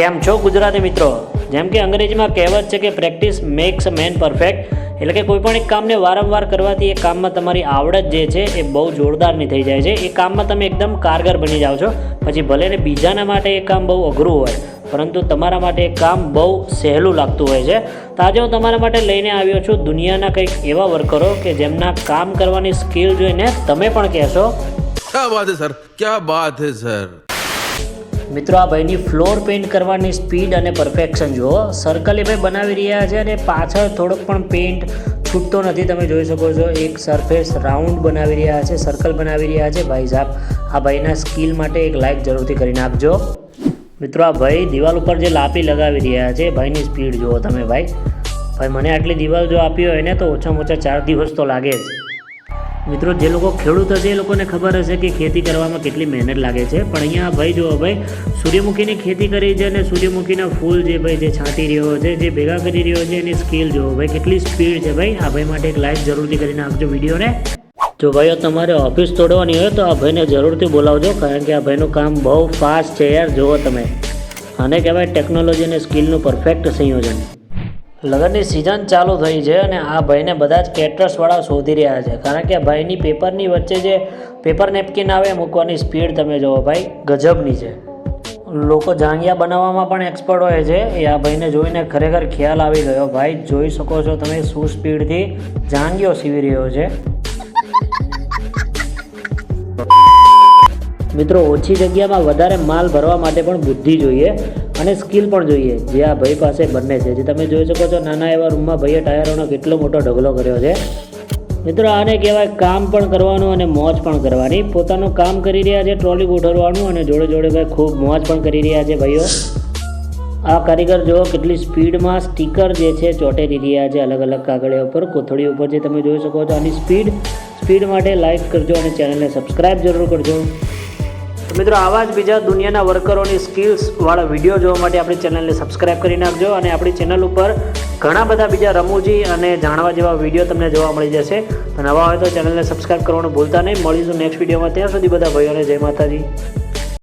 કેમ છો ગુજરાતી મિત્રો? જેમ કે અંગ્રેજીમાં કહેવત છે કે પ્રેક્ટિસ મેક્સ અ મેન પરફેક્ટ, એટલે કે કોઈ પણ એક કામને વારંવાર કરવાથી એ કામમાં તમારી આવડત જે છે એ બહુ જોરદારની થઈ જાય છે. એ કામમાં તમે એકદમ કારગર બની જાઓ છો. પછી ભલે ને બીજાના માટે એ કામ બહુ અઘરું હોય, પરંતુ તમારા માટે એ કામ બહુ સહેલું લાગતું હોય છે. તો આજે હું તમારા માટે લઈને આવ્યો છું દુનિયાના કંઈક એવા વર્કરો કે જેમના કામ કરવાની સ્કિલ જોઈને તમે પણ કહેશો, क्या बात है सर, क्या बात है सर. મિત્રો આ ભાઈની ફ્લોર પેઇન્ટ કરવાની સ્પીડ અને પરફેક્શન જુઓ. સર્કલ એ ભાઈ બનાવી રહ્યા છે અને પાછળ થોડોક પણ પેઇન્ટ છૂટતો નથી. તમે જોઈ શકો છો એક સરફેસ રાઉન્ડ બનાવી રહ્યા છે, સર્કલ બનાવી રહ્યા છે. ભાઈ સાહેબ, આ ભાઈના સ્કિલ માટે એક લાઇક જરૂરથી કરી નાખજો. મિત્રો આ ભાઈ દિવાલ ઉપર જે લાપી લગાવી રહ્યા છે, ભાઈની સ્પીડ જુઓ તમે. ભાઈ મને આટલી દિવાલ જો આપી હોય ને તો ઓછામાં ઓછા 4 દિવસ તો લાગે જ. મિત્રો જે લોકો ખેડૂત હશે એ લોકોને ખબર હશે કે ખેતી કરવામાં કેટલી મહેનત લાગે છે. પણ અહીંયા ભાઈ જુઓ, ભાઈ સૂર્યમુખીની ખેતી કરી છે અને સૂર્યમુખીના ફૂલ જે ભાઈ જે છાંટી રહ્યો છે, જે ભેગા કરી રહ્યો છે, એની સ્કિલ જુઓ ભાઈ, કેટલી સ્પીડ છે. ભાઈ આ ભાઈ માટે એક લાઇક જરૂરથી કરી નાખજો વિડીયોને. જો ભાઈઓ તમારે ઓફિસ તોડવાની હોય તો આ ભાઈને જરૂરથી બોલાવજો, કારણ કે આ ભાઈનું કામ બહુ ફાસ્ટ છે યાર. જુઓ તમે, આને કહેવાય ટેકનોલોજી અને સ્કિલનું પરફેક્ટ સંયોજન. લગ્નની સિઝન ચાલુ થઈ છે અને આ ભાઈને બધા જ કેટરર્સવાળા શોધી રહ્યા છે, કારણ કે આ ભાઈની પેપરની વચ્ચે જે પેપર નેપકિન આવે મૂકવાની સ્પીડ તમે જુઓ ભાઈ, ગજબની છે. લોકો જાંગિયા બનાવવામાં પણ એક્સપર્ટ હોય છે. એ આ ભાઈને જોઈને ખરેખર ખ્યાલ આવી ગયો. ભાઈ જોઈ શકો છો તમે શું સ્પીડથી જાંગીઓ સીવી રહ્યો છે. મિત્રો ઓછી જગ્યામાં વધારે માલ ભરવા માટે પણ બુદ્ધિ જોઈએ અને સ્કિલ પણ જોઈએ, જે આ ભાઈ પાસે બંને છે. જે તમે જોઈ શકો છો નાના એવા રૂમમાં ભાઈએ ટાયરોનો કેટલો મોટો ઢગલો કર્યો છે. મિત્રો આને કહેવાય કામ પણ કરવાનું અને મોજ પણ કરવાની. પોતાનું કામ કરી રહ્યા છે, ટ્રોલી ગોઠવવાનું, અને જોડે જોડે ભાઈ ખૂબ મોજ પણ કરી રહ્યા છે ભાઈઓ. આ કારીગર જુઓ કેટલી સ્પીડમાં સ્ટીકર જે છે ચોંટેરી રહ્યા છે અલગ અલગ કાગળિયા ઉપર, કોથળી ઉપર, જે તમે જોઈ શકો છો. આની સ્પીડ માટે લાઇક કરજો અને ચેનલને સબસ્ક્રાઈબ જરૂર કરજો. મિત્રો આવા જ બીજા દુનિયાના વર્કરોની સ્કિલ્સવાળા વિડીયો જોવા માટે આપણી ચેનલને સબસ્ક્રાઈબ કરી નાખજો. અને આપણી ચેનલ ઉપર ઘણા બધા બીજા રમૂજી અને જાણવા જેવા વિડીયો તમને જોવા મળી જશે. તો નવા હોય તો ચેનલને સબસ્ક્રાઈબ કરવાનું ભૂલતા નહીં. મળીશું નેક્સ્ટ વિડીયોમાં. ત્યાં સુધી બધા ભાઈઓને જય માતાજી.